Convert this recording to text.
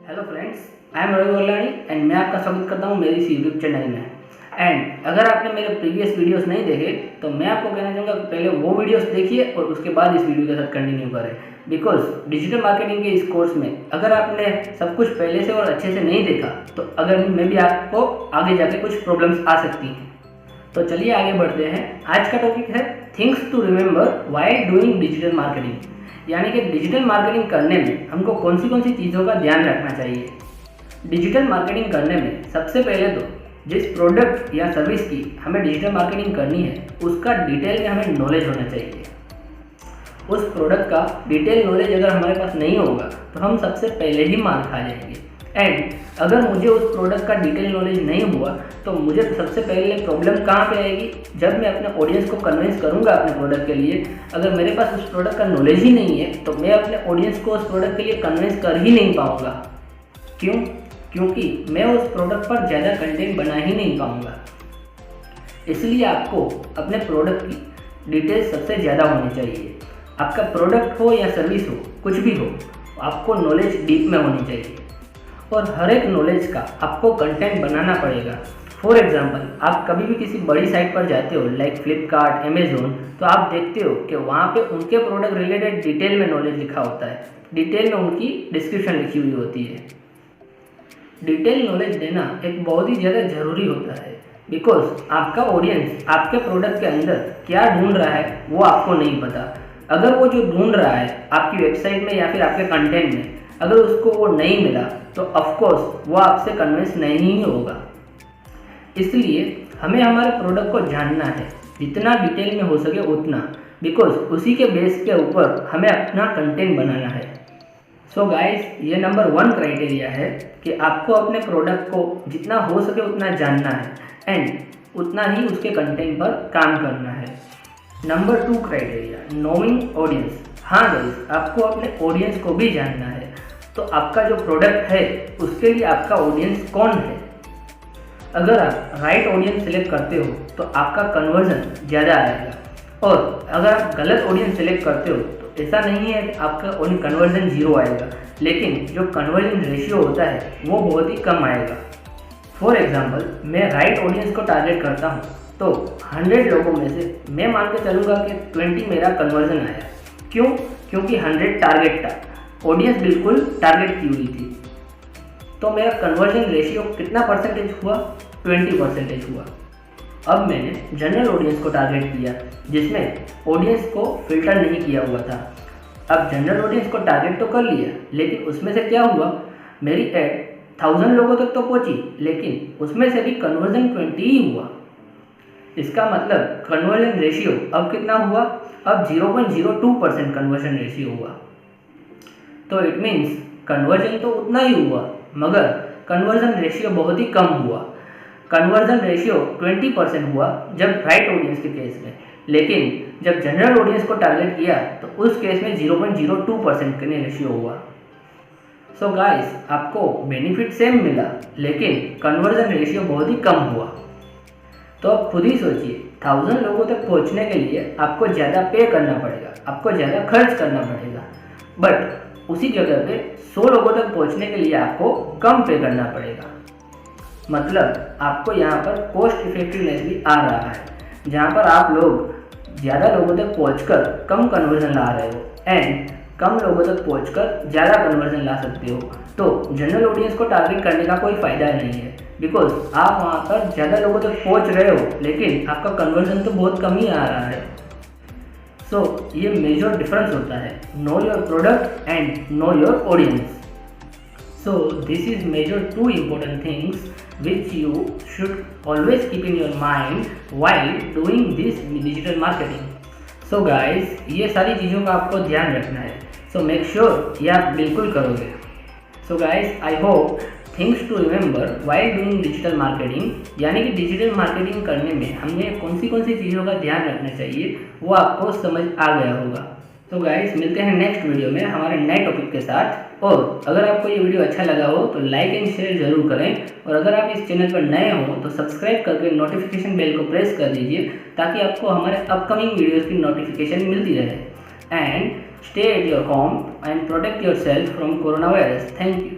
Hello friends, I am Ravi Varlani and मैं आपका स्वागत करता हूं मेरी इस यूट्यूब चैनल में। एंड अगर आपने मेरे प्रीवियस वीडियोस नहीं देखे तो मैं आपको कहना चाहूँगा कि पहले वो वीडियोस देखिए और उसके बाद इस वीडियो के साथ कंटिन्यू करें। बिकॉज डिजिटल मार्केटिंग के इस कोर्स में अगर आपने सब कुछ पहले से और अच्छे से नहीं देखा तो अगर मे भी आपको आगे जाके कुछ प्रॉब्लम्स आ सकती हैं। तो चलिए आगे बढ़ते हैं। आज का टॉपिक है things to remember while doing digital marketing, यानी कि डिजिटल मार्केटिंग करने में हमको कौन सी चीज़ों का ध्यान रखना चाहिए। डिजिटल मार्केटिंग करने में सबसे पहले तो जिस प्रोडक्ट या सर्विस की हमें डिजिटल मार्केटिंग करनी है उसका डिटेल में हमें नॉलेज होना चाहिए। उस प्रोडक्ट का डिटेल नॉलेज अगर हमारे पास नहीं होगा तो हम सबसे पहले ही मार खा जाएंगे। एंड अगर मुझे उस प्रोडक्ट का डिटेल नॉलेज नहीं हुआ तो मुझे सबसे पहले प्रॉब्लम कहाँ पे आएगी, जब मैं अपने ऑडियंस को कन्विंस करूँगा अपने प्रोडक्ट के लिए। अगर मेरे पास उस प्रोडक्ट का नॉलेज ही नहीं है तो मैं अपने ऑडियंस को उस प्रोडक्ट के लिए कन्विंस कर ही नहीं पाऊँगा। क्यों? क्योंकि मैं उस प्रोडक्ट पर ज़्यादा कंटेंट बना ही नहीं पाऊँगा। इसलिए आपको अपने प्रोडक्ट की डिटेल्स सबसे ज़्यादा होनी चाहिए। आपका प्रोडक्ट हो या सर्विस हो, कुछ भी हो, आपको नॉलेज डीप में होनी चाहिए और हर एक नॉलेज का आपको कंटेंट बनाना पड़ेगा। फॉर एग्जांपल, आप कभी भी किसी बड़ी साइट पर जाते हो लाइक फ्लिपकार्ट, अमेज़ोन, तो आप देखते हो कि वहाँ पे उनके प्रोडक्ट रिलेटेड डिटेल में नॉलेज लिखा होता है, डिटेल में उनकी डिस्क्रिप्शन लिखी हुई होती है। डिटेल नॉलेज देना एक बहुत ही ज़्यादा ज़रूरी होता है बिकॉज आपका ऑडियंस आपके प्रोडक्ट के अंदर क्या ढूंढ रहा है वो आपको नहीं पता। अगर वो जो ढूंढ रहा है आपकी वेबसाइट में या फिर आपके कंटेंट में, अगर उसको वो नहीं मिला तो ऑफकोर्स वो आपसे कन्विंस नहीं होगा। इसलिए हमें हमारे प्रोडक्ट को जानना है जितना डिटेल में हो सके उतना, बिकॉज उसी के बेस के ऊपर हमें अपना कंटेंट बनाना है। सो गाइस, ये नंबर 1 क्राइटेरिया है कि आपको अपने प्रोडक्ट को जितना हो सके उतना जानना है एंड उतना ही उसके कंटेंट पर काम करना है। Number 2 criteria, knowing audience. हाँ गाइस, आपको अपने ऑडियंस को भी जानना है। तो आपका जो प्रोडक्ट है उसके लिए आपका ऑडियंस कौन है। अगर आप राइट ऑडियंस सेलेक्ट करते हो तो आपका कन्वर्जन ज़्यादा आएगा और अगर आप गलत ऑडियंस सेलेक्ट करते हो तो ऐसा नहीं है कि आपका कन्वर्जन 0 आएगा, लेकिन जो कन्वर्जन रेशियो होता है वो बहुत ही कम आएगा। फॉर एग्जाम्पल, मैं राइट ऑडियंस को टारगेट करता हूँ तो 100 लोगों में से मैं मान के चलूँगा कि 20 मेरा कन्वर्जन आया। क्यों? क्योंकि 100 टारगेट था, ऑडियंस बिल्कुल टारगेट की हुई थी। तो मेरा कन्वर्जन रेशियो कितना परसेंटेज हुआ? 20% हुआ। अब मैंने जनरल ऑडियंस को टारगेट किया जिसमें ऑडियंस को फिल्टर नहीं किया हुआ था। अब जनरल ऑडियंस को टारगेट तो कर लिया, लेकिन उसमें से क्या हुआ, मेरी एड 1000 लोगों तक तो पहुंची, लेकिन उसमें से भी कन्वर्जन 20 ही हुआ। इसका मतलब कन्वर्जन रेशियो अब कितना हुआ? अब 0.02% कन्वर्जन रेशियो हुआ। तो इट मीन्स कन्वर्जन तो उतना ही हुआ मगर कन्वर्जन रेशियो बहुत ही कम हुआ। कन्वर्जन रेशियो 20% हुआ जब राइट ऑडियंस के केस में, लेकिन जब जनरल ऑडियंस को टारगेट किया तो उस केस में 0.02% का रेशियो हुआ। सो गाइस, आपको बेनिफिट सेम मिला लेकिन कन्वर्जन रेशियो बहुत ही कम हुआ। तो आप खुद ही सोचिए, 1000 लोगों तक पहुंचने के लिए आपको ज़्यादा पे करना पड़ेगा, आपको ज़्यादा खर्च करना पड़ेगा, बट उसी जगह पे 100 लोगों तक पहुंचने के लिए आपको कम पे करना पड़ेगा। मतलब आपको यहाँ पर कॉस्ट इफेक्टिवनेस भी आ रहा है, जहाँ पर आप लोग ज़्यादा लोगों तक पहुंचकर कम कन्वर्जन ला रहे हो एंड कम लोगों तक पहुंचकर ज़्यादा कन्वर्जन ला सकते हो। तो जनरल ऑडियंस को टारगेट करने का कोई फ़ायदा नहीं है बिकॉज आप वहाँ पर ज़्यादा लोगों तक पहुँच रहे हो लेकिन आपका कन्वर्जन तो बहुत कम ही आ रहा है। सो ये मेजर डिफरेंस होता है, know your product and know your audience. So this is major 2 important things which you should always keep in your mind while doing this digital marketing. So guys, ये सारी चीज़ों का आपको ध्यान रखना है। So make sure ये आप बिल्कुल करोगे। So guys, I hope things to remember while doing digital marketing, यानी कि डिजिटल मार्केटिंग करने में हमें कौन सी चीज़ों का ध्यान रखना चाहिए वो आपको समझ आ गया होगा। तो गाइस, मिलते हैं नेक्स्ट वीडियो में हमारे नए टॉपिक के साथ। और अगर आपको ये वीडियो अच्छा लगा हो तो लाइक एंड शेयर जरूर करें और अगर आप इस चैनल पर नए हो तो सब्सक्राइब करके नोटिफिकेशन बेल को प्रेस कर दीजिए ताकि आपको हमारे अपकमिंग वीडियोस की नोटिफिकेशन मिलती रहे। And stay at your home and protect your self from corona virus. Thank you.